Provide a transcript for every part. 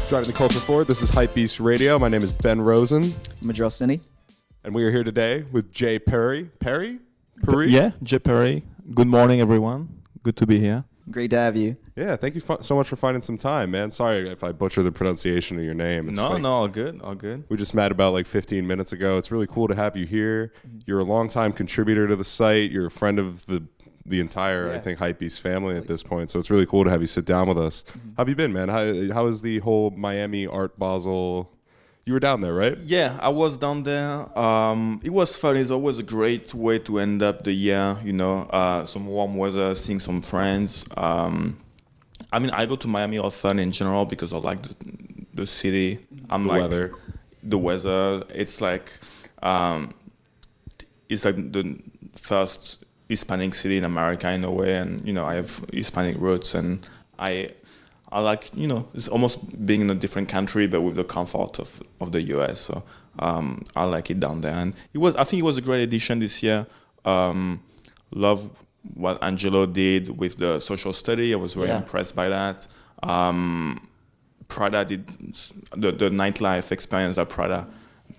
Driving the culture forward. This is Hypebeast Radio. My name is Ben Rosen. Madril Cine. And we are here today with Jey Perie. Perie? Yeah, Jey Perie. Good morning, everyone. Good to be here. Great to have you. Yeah, thank you so much for finding some time, man. Sorry if I butcher the pronunciation of your name. No, all good, all good. We just met about 15 minutes ago. It's really cool to have you here. You're a longtime contributor to the site. You're a friend of the entire, I think, Hypebeast family at this point. So it's really cool to have you sit down with us. How have you been, man? How is the whole Miami Art Basel? You were down there, right? Yeah, I was down there. It was fun. It's always a great way to end up the year, some warm weather, seeing some friends. I go to Miami often in general because I like the city. Weather. The weather. It's like the first Hispanic city in America in a way, and I have Hispanic roots, and I like it's almost being in a different country but with the comfort of the US. So I like it down there, and I think it was a great addition this year. Love what Angelo did with the social study. I was very impressed by that. Prada did the nightlife experience that Prada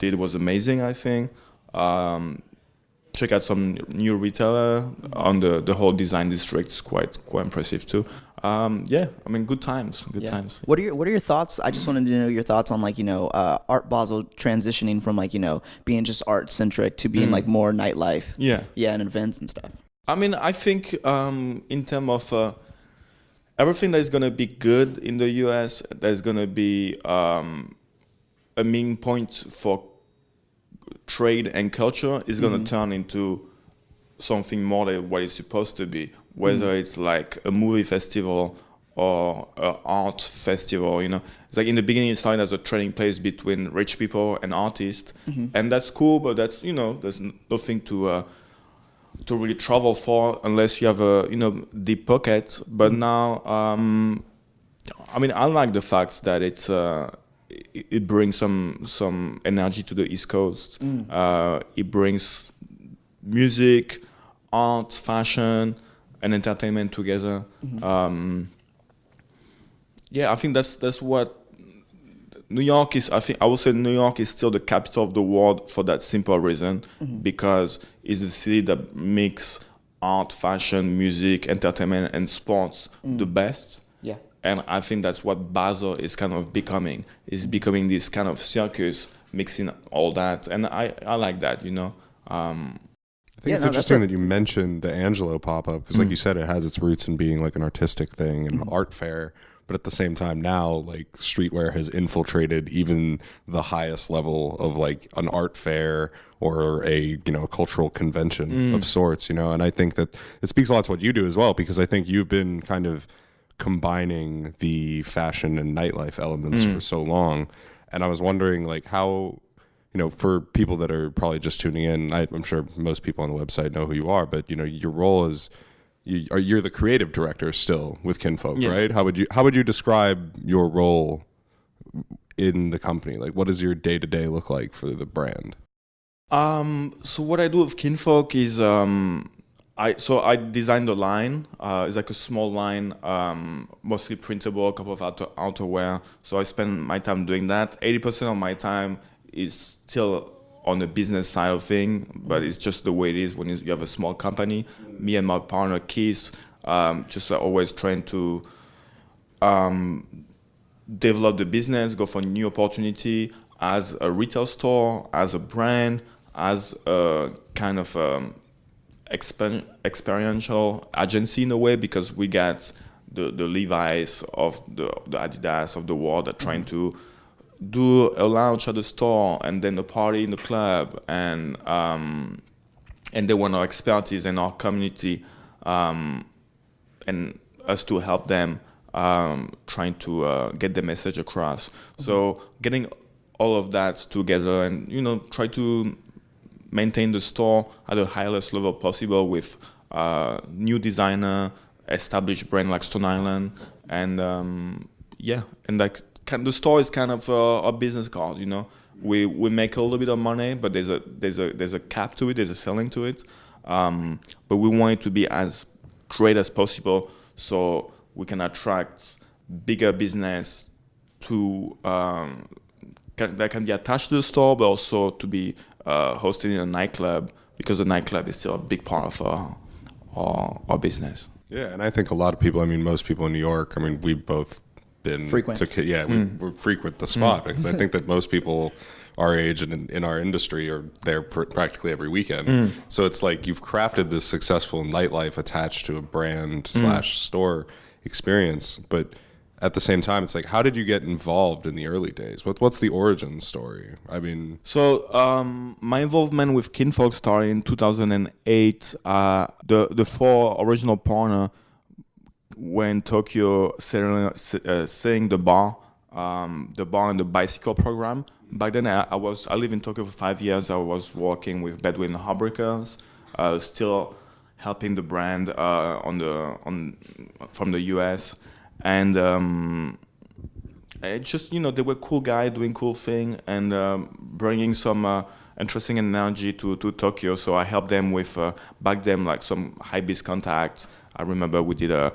did was amazing, I think. Check out some new retailer on the whole design district. It's quite impressive too. Good times. Times. What are your thoughts? I just wanted to know your thoughts on Art Basel transitioning from being just art centric to being more nightlife. And events and stuff. I think in terms of everything that is gonna be good in the US, there's gonna be a meeting point for trade and culture is going to turn into something more than what it's supposed to be, whether it's like a movie festival or an art festival. It's like in the beginning it started as a trading place between rich people and artists, and that's cool, but that's there's nothing to really travel for unless you have a deep pocket. But now I like the fact that it brings some energy to the East Coast. It brings music, art, fashion, and entertainment together. I think that's what New York is. I would say New York is still the capital of the world for that simple reason, because it's a city that makes art, fashion, music, entertainment, and sports the best. And I think that's what Basel is kind of becoming. It's becoming this kind of circus, mixing all that. And I like that, I think it's interesting that you mentioned the Angelo pop-up, because like you said, it has its roots in being like an artistic thing and an art fair. But at the same time now, streetwear has infiltrated even the highest level of an art fair or a cultural convention of sorts, And I think that it speaks a lot to what you do as well, because I think you've been kind of combining the fashion and nightlife elements for so long. And I was wondering how, for people that are probably just tuning in, I'm sure most people on the website know who you are, but your role is you're the creative director still with Kinfolk, right? How would you describe your role in the company? What does your day-to-day look like for the brand? So what I do with Kinfolk is I designed the line. It's like a small line, mostly printable, a couple of outerwear. So I spend my time doing that. 80% of my time is still on the business side of things, but it's just the way it is when you have a small company. Me and my partner Keith just always trying to develop the business, go for new opportunity as a retail store, as a brand, as a kind of experiential agency in a way, because we got the Levi's of the Adidas of the world that trying to do a lounge at the store and then a party in the club, and they want our expertise and our community, and us to help them trying to get the message across. So getting all of that together and try to maintain the store at the highest level possible with new designer, established brand like Stone Island, and the store is kind of a business card. We make a little bit of money, but there's a cap to it, there's a ceiling to it. But we want it to be as great as possible, so we can attract bigger business to that can be attached to the store, but also to be hosted in a nightclub, because the nightclub is still a big part of our business. Yeah, and I think a lot of people, I mean, most people in New York, I mean, we've both been frequent. We frequent the spot, because I think that most people our age and in our industry are there practically every weekend. So it's like you've crafted this successful nightlife attached to a brand / store experience, but at the same time, it's like, how did you get involved in the early days? What's the origin story? I mean... So my involvement with Kinfolk started in 2008. The 4 original partners were in Tokyo selling the bar and the bicycle program. Back then, I lived in Tokyo for 5 years. I was working with Bedouin Heartbreakers, still helping the brand from the US. And it just, they were cool guys doing cool thing and bringing some interesting energy to Tokyo. So I helped them with, back then, like some high-biz contacts. I remember we did a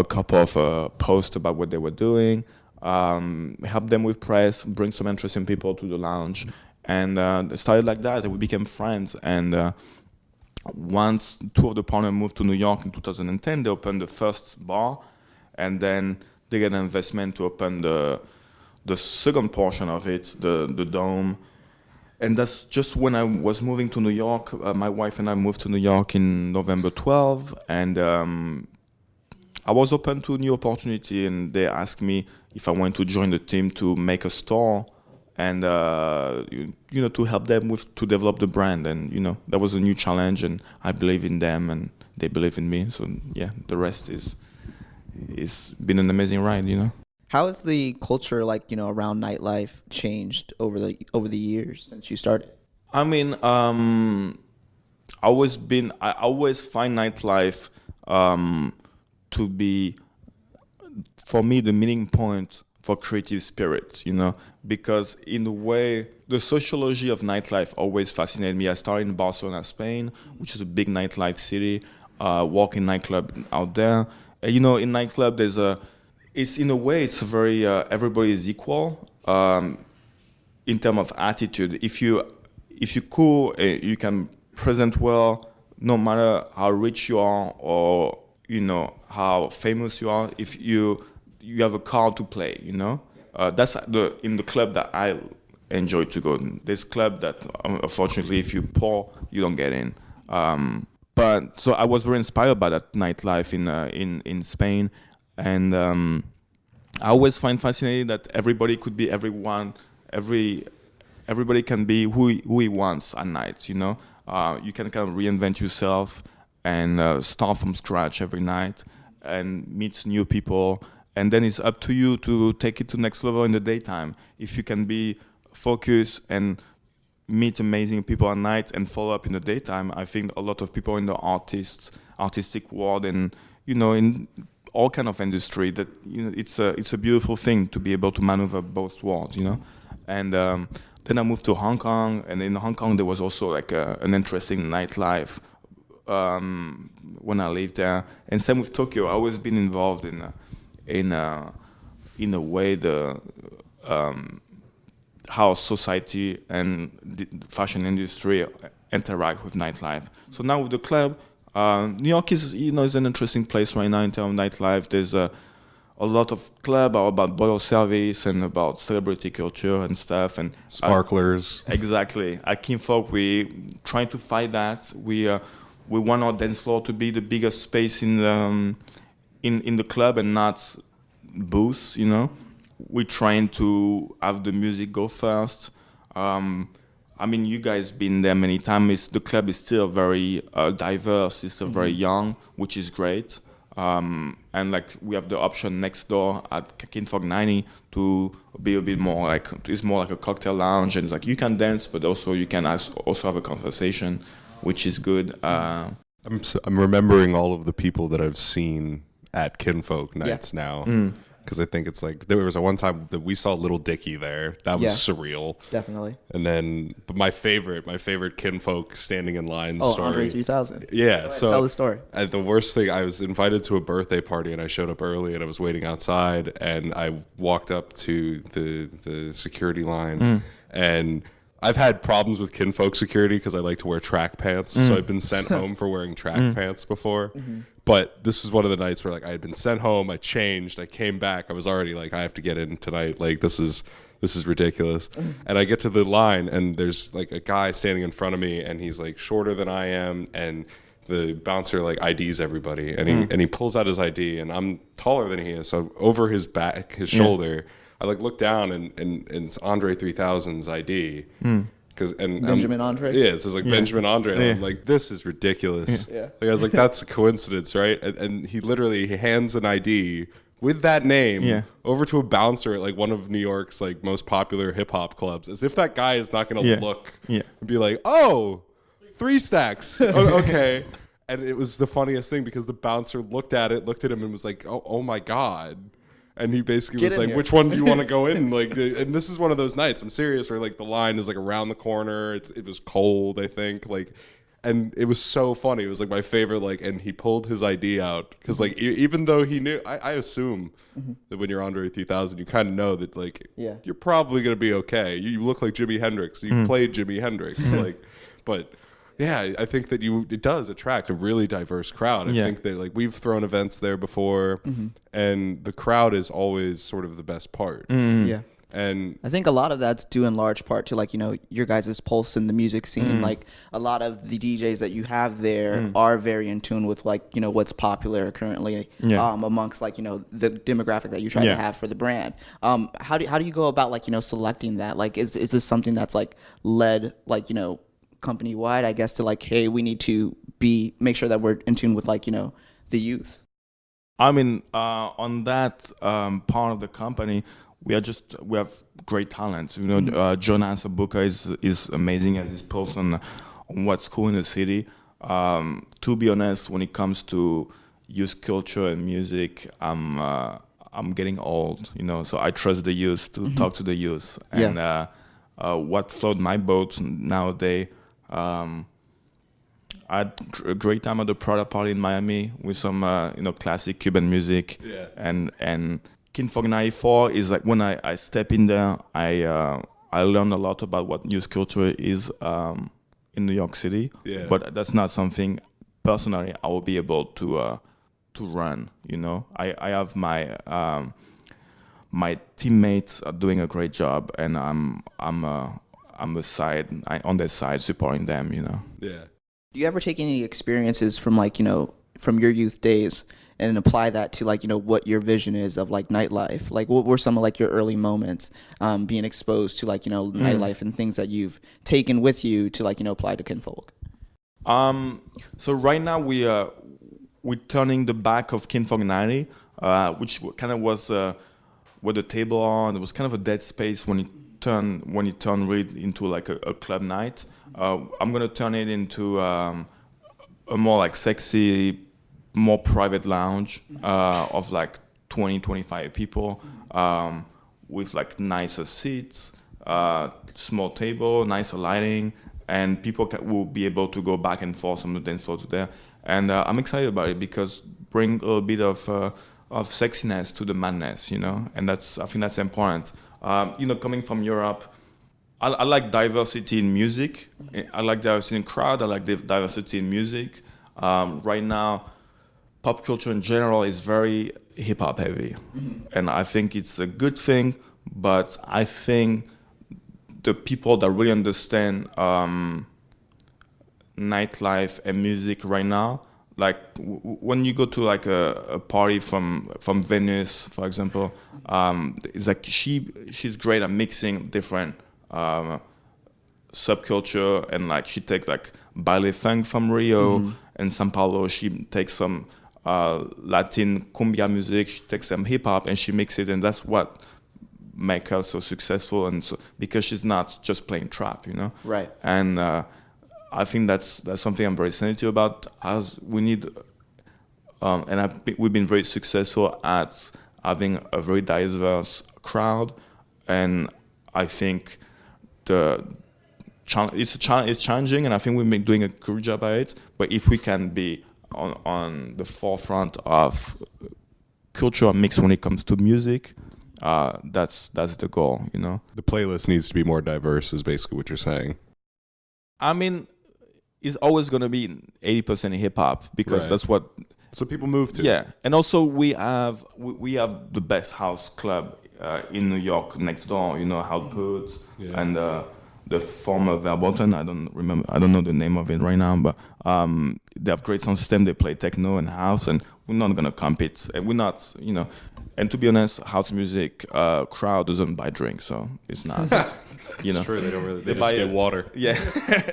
couple of posts about what they were doing, helped them with press, bring some interesting people to the lounge. And it started like that. We became friends. And once 2 of the partners moved to New York in 2010, they opened the first bar. And then they get an investment to open the second portion of it, the Dome. And that's just when I was moving to New York. My wife and I moved to New York in November 12. And I was open to a new opportunity. And they asked me if I wanted to join the team to make a store and, to help them to develop the brand. And, that was a new challenge. And I believe in them and they believe in me. So, yeah, the rest is... It's been an amazing ride, How has the culture, around nightlife changed over the years since you started? I mean, I always find nightlife to be, for me, the meeting point for creative spirit, because in a way, the sociology of nightlife always fascinated me. I started in Barcelona, Spain, which is a big nightlife city, walking nightclub out there. In nightclub, it's in a way, it's very, everybody is equal in terms of attitude. If you're cool, you can present well, no matter how rich you are or, how famous you are. If you have a card to play, that's in the club that I enjoy to go. There's club that, unfortunately, if you're poor, you don't get in. But so I was very inspired by that nightlife in Spain, and I always find fascinating that everybody could be everyone. Everybody can be who he wants at night. You can kind of reinvent yourself and start from scratch every night and meet new people. And then it's up to you to take it to the next level in the daytime. If you can be focused and meet amazing people at night and follow up in the daytime, I think a lot of people in the artistic world and in all kind of industry that it's a beautiful thing to be able to maneuver both worlds, And then I moved to Hong Kong, and in Hong Kong there was also like an interesting nightlife when I lived there. And same with Tokyo. I always been involved in a way how society and the fashion industry interact with nightlife. So now with the club, New York is an interesting place right now in terms of nightlife. There's a lot of clubs about bottle service and about celebrity culture and stuff and sparklers. Exactly. At Kinfolk, we trying to fight that. We want our dance floor to be the biggest space in the club and not booths. We're trying to have the music go first. I mean, you guys been there many times. The club is still very diverse. It's still very young, which is great. And we have the option next door at Kinfolk 90 to be a bit more it's more like a cocktail lounge, and it's you can dance, but also you can also have a conversation, which is good. I'm remembering all of the people that I've seen at Kinfolk nights now. because I think it's like there was a one time that we saw Little Dicky there. That was surreal. Definitely. And then, but my favorite Kinfolk standing in line story. Andre 3000. Yeah. So tell the story. The worst thing, I was invited to a birthday party and I showed up early and I was waiting outside and I walked up to the security line and I've had problems with Kinfolk security because I like to wear track pants. So I've been sent home for wearing track pants before. But this was one of the nights where like I had been sent home, I changed, I came back, I was already like, I have to get in tonight. Like this is ridiculous. And I get to the line and there's like a guy standing in front of me and he's like shorter than I am and the bouncer like IDs everybody and he pulls out his ID and I'm taller than he is. So over his back, his shoulder, I like look down and it's Andre 3000's ID. Benjamin Andre? Yeah, it's like Benjamin Andre. And I'm like, this is ridiculous. Yeah. Like, I was like, that's a coincidence, right? And he literally hands an ID with that name over to a bouncer at like one of New York's like most popular hip hop clubs, as if that guy is not going to look and be like, oh, 3 stacks. Oh, okay. And it was the funniest thing because the bouncer looked at him and was like, oh my God. And he basically was like, here. which one do you want to go in? Like, and this is one of those nights, I'm serious, where like the line is like around the corner. It was cold, I think. Like, and it was so funny. It was like my favorite, like, and he pulled his ID out. Because like, even though he knew, I assume that when you're Andre 3000, you kind of know that like, you're probably going to be okay. You look like Jimi Hendrix. You played Jimi Hendrix. Like, but yeah, I think that it does attract a really diverse crowd. I think that like we've thrown events there before, and the crowd is always sort of the best part. Yeah. And I think a lot of that's due in large part to like, you know, your guys' pulse in the music scene. Like a lot of the DJs that you have there are very in tune with like, you know, what's popular currently amongst like, you know, the demographic that you try to have for the brand. How do you go about like, you know, selecting that? Like, is this something that's like led like, you know, company wide, I guess, to like, hey, we need to make sure that we're in tune with like, you know, the youth? I mean, on that part of the company, we have great talent. You know, Jonas Abuka is amazing as his pulse on what's cool in the city. To be honest, when it comes to youth culture and music, I'm getting old, you know, so I trust the youth to talk to the youth. And what floated my boat nowadays, I had a great time at the Prada party in Miami with some, you know, classic Cuban music. Yeah. And Kinfolk 94 is like when I step in there, I learned a lot about what youth culture is in New York City. Yeah. But that's not something personally I will be able to run. You know, I have my my teammates are doing a great job, and I'm on their side supporting them. You know. Yeah. Do you ever take any experiences from like, you know, from your youth days and apply that to like, you know, what your vision is of like nightlife? Like what were some of like your early moments being exposed to like, you know, nightlife and things that you've taken with you to like, you know, apply to Kinfolk? So right now we're turning the back of Kinfolk 90, which kind of was with the table on. It was kind of a dead space when it turned really into like a club night. I'm gonna turn it into a more like sexy, more private lounge of like 20-25 people with like nicer seats, small table, nicer lighting, and people will be able to go back and forth from the dance floor to there. And I'm excited about it because bring a little bit of sexiness to the madness, you know, and I think that's important. You know, coming from Europe, I like diversity in music. I like diversity in crowd. I like diversity in music. Right now, pop culture in general is very hip hop heavy, and I think it's a good thing. But I think the people that really understand nightlife and music right now, like when you go to like a party from Venice, for example, it's like she's great at mixing different subculture, and like she takes like baile funk from Rio and Sao Paolo. She takes some Latin cumbia music. She takes some hip hop and she mixes it, and that's what make her so successful. And so because she's not just playing trap, you know. Right. And I think that's something I'm very sensitive about. As we need, and we've been very successful at having a very diverse crowd, and I think it's challenging, and I think we've been doing a good job at it. But if we can be on the forefront of culture mix when it comes to music, that's the goal, you know. The playlist needs to be more diverse, is basically what you're saying. I mean, it's always gonna be 80% hip hop because that's what people move to. Yeah, and also we have the best house club in New York next door. You know, outposts and the former Verboten. I don't know the name of it right now, but they have great sound system. They play techno and house, and we're not gonna compete. And we're not, you know. And to be honest, house music crowd doesn't buy drinks, so it's not. You know, it's true. They don't really. They just get water. Yeah,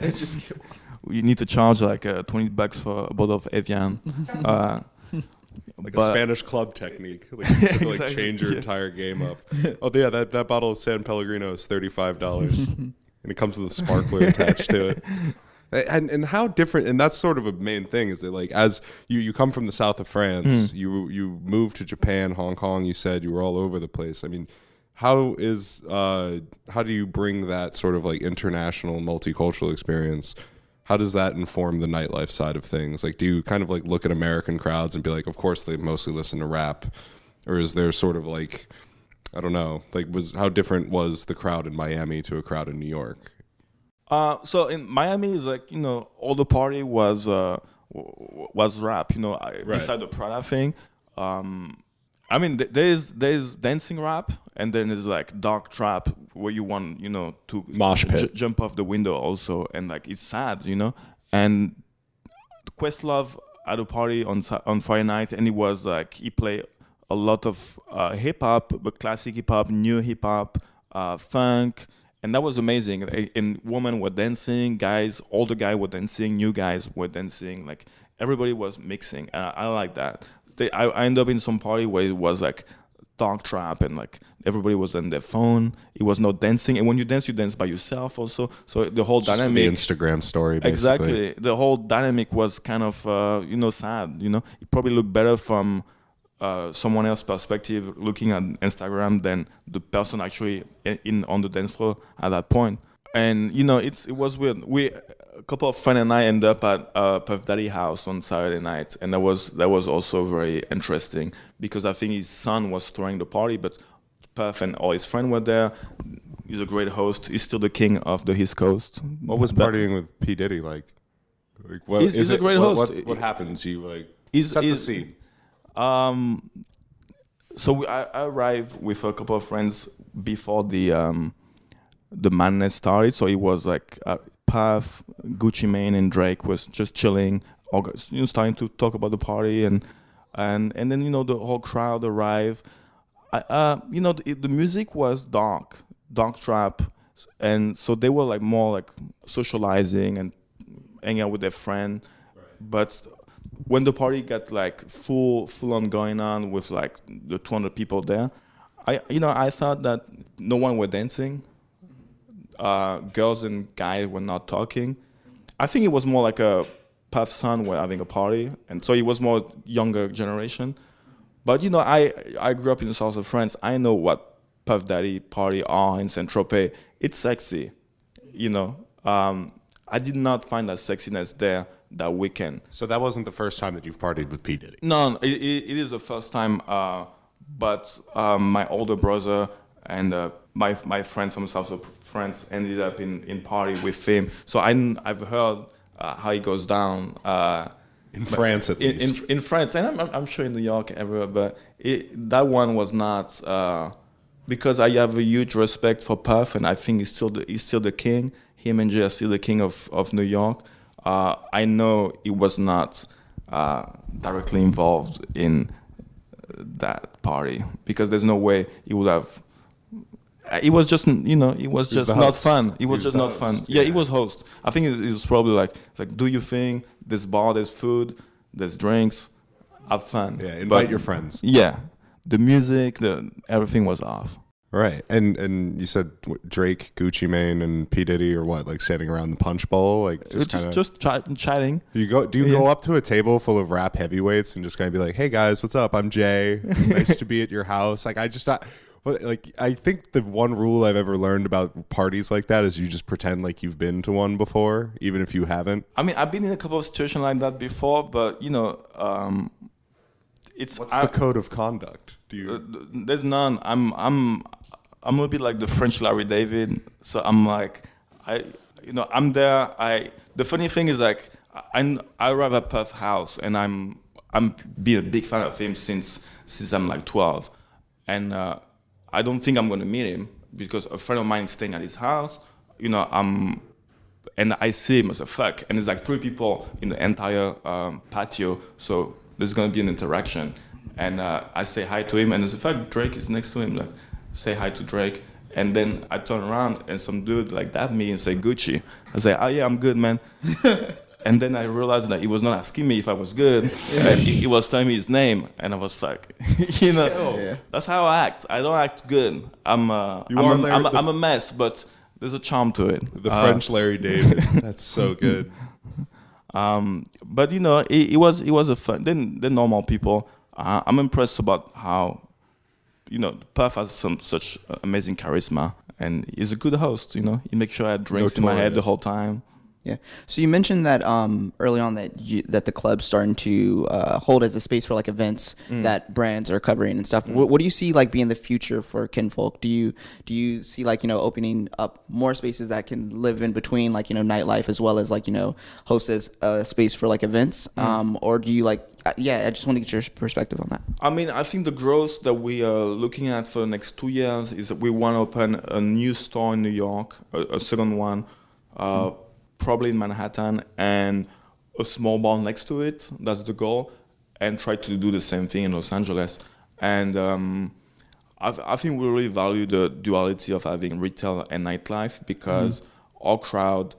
they just get water. You need to charge like $20 for a bottle of Evian. Like a Spanish club technique, like change your entire game up. Oh yeah, that bottle of San Pellegrino is $35, and it comes with a sparkler attached to it. And how different, and that's sort of a main thing, is that like as you come from the south of France, you moved to Japan, Hong Kong. You said you were all over the place. I mean, how do you bring that sort of like international multicultural experience? How does that inform the nightlife side of things? Like, do you kind of like look at American crowds and be like, of course they mostly listen to rap, or is there sort of like, I don't know, like how different was the crowd in Miami to a crowd in New York? So in Miami, is like, you know, all the party was rap, you know, beside the Prada thing. I mean, there's dancing rap, and then there's like dark trap where you want, you know, to mosh pit, jump off the window also, and like it's sad, you know. And Questlove at a party on Friday night, and it was like he played a lot of hip hop, but classic hip hop, new hip hop, funk, and that was amazing. And women were dancing, guys, older guys were dancing, new guys were dancing, like everybody was mixing, and I like that. I ended up in some party where it was like dark trap, and like everybody was on their phone. It was not dancing, and when you dance by yourself also. So the whole just dynamic, the Instagram story, basically. Exactly. The whole dynamic was kind of you know, sad. You know, it probably looked better from someone else's perspective looking at Instagram than the person actually on the dance floor at that point. And you know, it was weird. A couple of friends and I ended up at Puff Daddy house on Saturday night, and that was also very interesting because I think his son was throwing the party, but Puff and all his friends were there. He's a great host. He's still the king of the East Coast. What was partying with P. Diddy like? What, he's a great host. What happens? You like set the scene. So I arrived with a couple of friends before the madness started. So it was like Puff, Gucci Mane, and Drake was just chilling, you know, starting to talk about the party, and then, you know, the whole crowd arrived. You know, the music was dark trap, and so they were like more like socializing and hanging out with their friend. Right. But when the party got like full on going on with like the 200 people there, I thought that no one were dancing. Girls and guys were not talking. I think it was more like a Puff's son were having a party, and so it was more younger generation. But you know, I grew up in the south of France. I know what Puff Daddy party are in Saint-Tropez. It's sexy, you know. I did not find that sexiness there that weekend. So that wasn't the first time that you've partied with P. Diddy? No, it is the first time. But my older brother and my friends from the south of France ended up in party with him. So I've heard how it goes down. In France, at least. In France, and I'm sure in New York, everywhere. But that one was not, because I have a huge respect for Puff, and I think he's still the king. Him and Jey are still the king of New York. I know he was not directly involved in that party, because there's no way he would have. It was just, you know, it was just not fun. It was just not fun. Yeah, he was host. I think it was probably like do your thing. There's bar, there's food, there's drinks. Have fun. Yeah, invite your friends. Yeah, the music, everything was off. Right, and you said Drake, Gucci Mane, and P Diddy, or what? Like standing around the punch bowl, like just chatting. Do you go up to a table full of rap heavyweights and just kind of be like, "Hey guys, what's up? I'm Jay. Nice to be at your house." Like I think the one rule I've ever learned about parties like that is you just pretend like you've been to one before, even if you haven't. I mean, I've been in a couple of situations like that before, but What's the code of conduct? Do you? There's none. I'm a bit like the French Larry David. So I'm like, I'm there. The funny thing is like, I arrive at Puff House, and I'm been a big fan of him since I'm like 12, and I don't think I'm gonna meet him because a friend of mine is staying at his house. And I see him as a fuck, and there's like 3 people in the entire patio, so there's gonna be an interaction, and I say hi to him, and there's a fact Drake is next to him, like say hi to Drake, and then I turn around and some dude like dab me and say Gucci. I say, oh yeah, I'm good, man. And then I realized that he was not asking me if I was good, and he was telling me his name, and I was like, that's how I act. I don't act good. I'm a mess, but there's a charm to it. The French Larry David. That's so good. But it was a fun. Then the normal people. I'm impressed about how, Puff has such amazing charisma, and he's a good host. He makes sure I had drinks in my head the whole time. Yeah. So you mentioned that early on that the club's starting to hold as a space for like events that brands are covering and stuff. What do you see like being the future for Kinfolk? Do you see like opening up more spaces that can live in between like nightlife as well as like host as a space for like events? Or do you like? I just want to get your perspective on that. I mean, I think the growth that we are looking at for the next 2 years is that we want to open a new store in New York, a second one. Probably in Manhattan, and a small bar next to it. That's the goal, and try to do the same thing in Los Angeles. And I think we really value the duality of having retail and nightlife because our crowd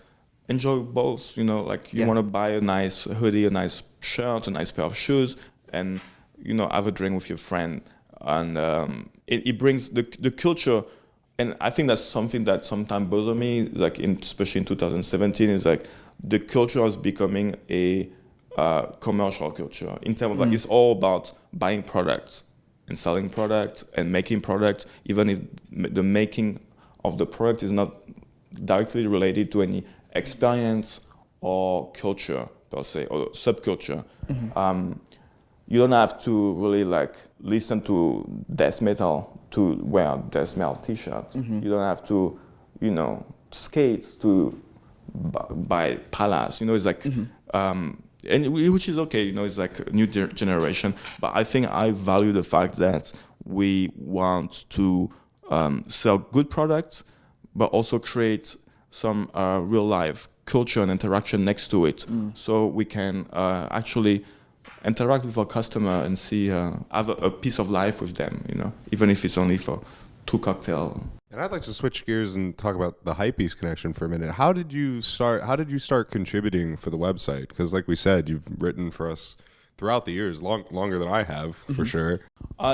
enjoy both. Like you want to buy a nice hoodie, a nice shirt, a nice pair of shoes, and have a drink with your friend. And it brings the culture. And I think that's something that sometimes bothers me, like especially in 2017, is like the culture is becoming a commercial culture in terms of like it's all about buying products and selling products and making products, even if the making of the product is not directly related to any experience or culture per se or subculture. You don't have to really like listen to death metal to wear death metal t-shirts. You don't have to, skate to buy Palace. It's like, and which is okay. It's like a new generation. But I think I value the fact that we want to sell good products, but also create some real life culture and interaction next to it, so we can actually interact with our customer and see have a piece of life with them, even if it's only for 2 cocktails. And I'd like to switch gears and talk about the Hypebeast connection for a minute. How did you start contributing for the website? Because like we said, you've written for us throughout the years, longer than I have for sure.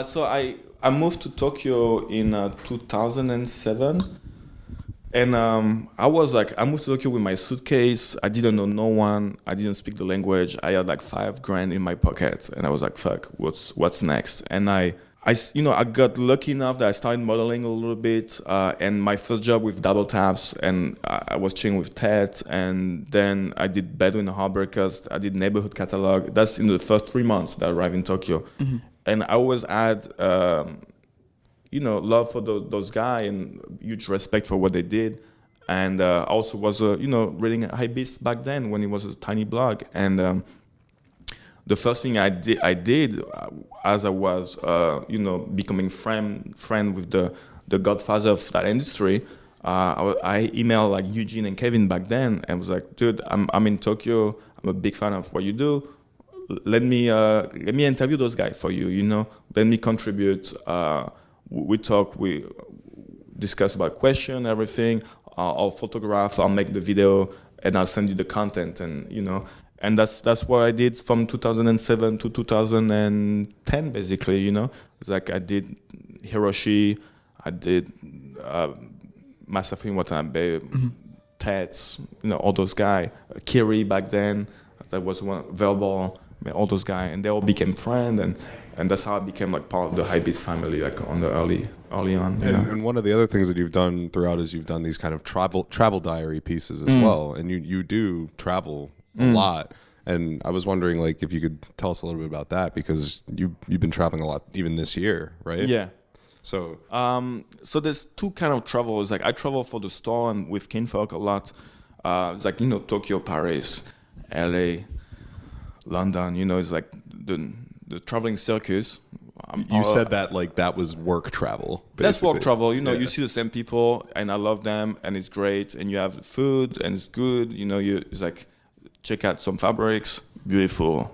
So I moved to Tokyo in 2007. And I moved to Tokyo with my suitcase. I didn't know no one. I didn't speak the language. I had like $5,000 in my pocket, and I was like, "Fuck, what's next?" And I got lucky enough that I started modeling a little bit. And my first job with Double Taps, and I was chilling with Ted. And then I did Bedouin Heartbreakers. I did Neighborhood Catalog. That's in the first 3 months that I arrived in Tokyo. And I always had love for those guys and huge respect for what they did. And I also was, reading Hypebeast back then when it was a tiny blog. And the first thing I did as I was, becoming friend with the godfather of that industry, I emailed like Eugene and Kevin back then and was like, dude, I'm in Tokyo. I'm a big fan of what you do. Let me interview those guys for you. Let me contribute. We talk, we discuss about question, everything. I'll photograph, I'll make the video, and I'll send you the content, and and that's what I did from 2007 to 2010, basically. It's like I did Hiroshi, I did Massafin Watanabe, Tets, all those guys. Kiri back then, that was one, Verbal, all those guys, and they all became friends, and that's how I became like part of the Hypebeast family, like on the early on. And one of the other things that you've done throughout is you've done these kind of travel diary pieces as well, and you do travel a lot. And I was wondering, like, if you could tell us a little bit about that, because you've been traveling a lot even this year, right? Yeah. So so there's two kind of travels. Like I travel for the store and with Kinfolk a lot. It's like Tokyo, Paris, LA, London. It's like the traveling circus. You said that like that was work travel. Basically. That's work travel. You see the same people, and I love them, and it's great. And you have food, and it's good. It's like check out some fabrics, beautiful.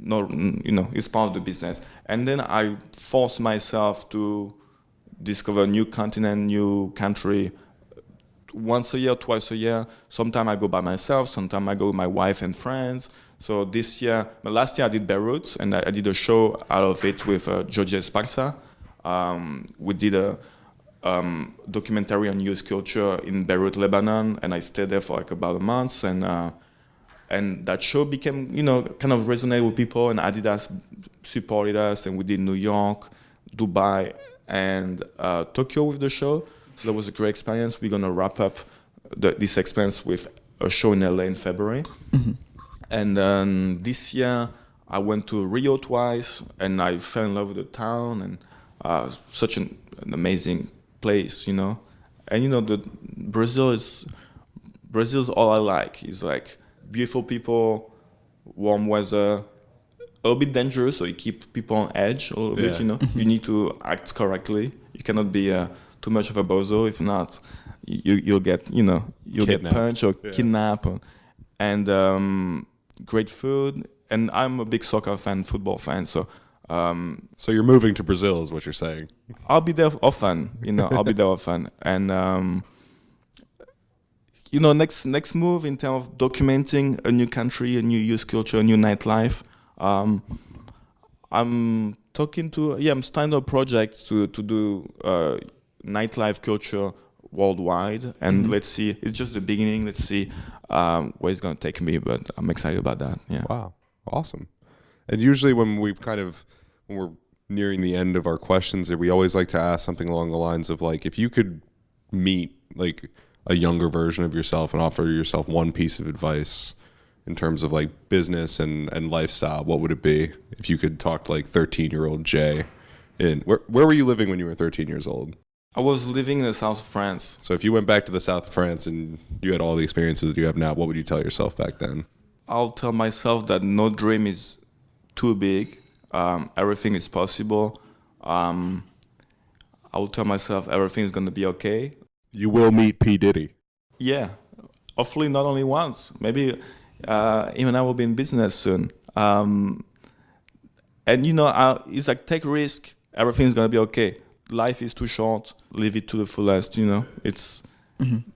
It's part of the business. And then I force myself to discover a new continent, new country, once a year, twice a year. Sometimes I go by myself, sometimes I go with my wife and friends. So last year I did Beirut, and I did a show out of it with Jody Esparza. We did a documentary on youth culture in Beirut, Lebanon, and I stayed there for like about a month, and that show became, kind of resonated with people, and Adidas supported us, and we did New York, Dubai, and Tokyo with the show. So that was a great experience. We're gonna wrap up this experience with a show in LA in February. And then this year, I went to Rio twice, and I fell in love with the town, and such an amazing place, And Brazil's all I like. It's like beautiful people, warm weather, a little bit dangerous, so you keep people on edge a little bit. You need to act correctly. You cannot be too much of a bozo. If not, you'll get get punched or kidnapped. And great food. And I'm a big soccer fan, football fan. So you're moving to Brazil, is what you're saying? I'll be there often. I'll be there often. And next move in terms of documenting a new country, a new youth culture, a new nightlife. I'm starting a project to do nightlife culture worldwide, and let's see. It's just the beginning. Let's see where it's going to take me, but I'm excited about that. Yeah. Wow, awesome. And usually when we're nearing the end of our questions, we always like to ask something along the lines of like, if you could meet like a younger version of yourself and offer yourself one piece of advice in terms of like business and lifestyle, what would it be? If you could talk to like 13-year-old Jey, where were you living when you were 13 years old? I was living in the south of France. So if you went back to the south of France and you had all the experiences that you have now, what would you tell yourself back then? I'll tell myself that no dream is too big. Everything is possible. I will tell myself everything is going to be okay. You will meet P. Diddy. Yeah. Hopefully not only once. Maybe even I will be in business soon. And, it's like take risk. Everything's going to be okay. Life is too short. Live it to the fullest, It's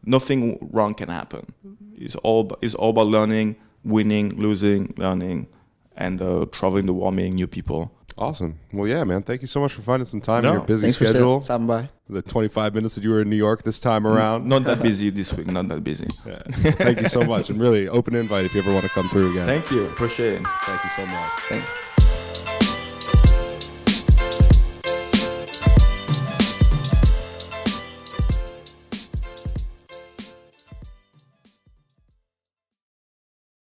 nothing wrong can happen. It's all about learning, winning, losing, learning, and traveling the world, meeting new people. Awesome. Well, yeah, man. Thank you so much for finding some time in your busy Thanks schedule. For stopping by. The 25 minutes that you were in New York this time around. Not that busy this week. Not that busy. Yeah. Thank you so much. And really, open invite if you ever want to come through again. Thank you. Appreciate it. Thank you so much. Thanks.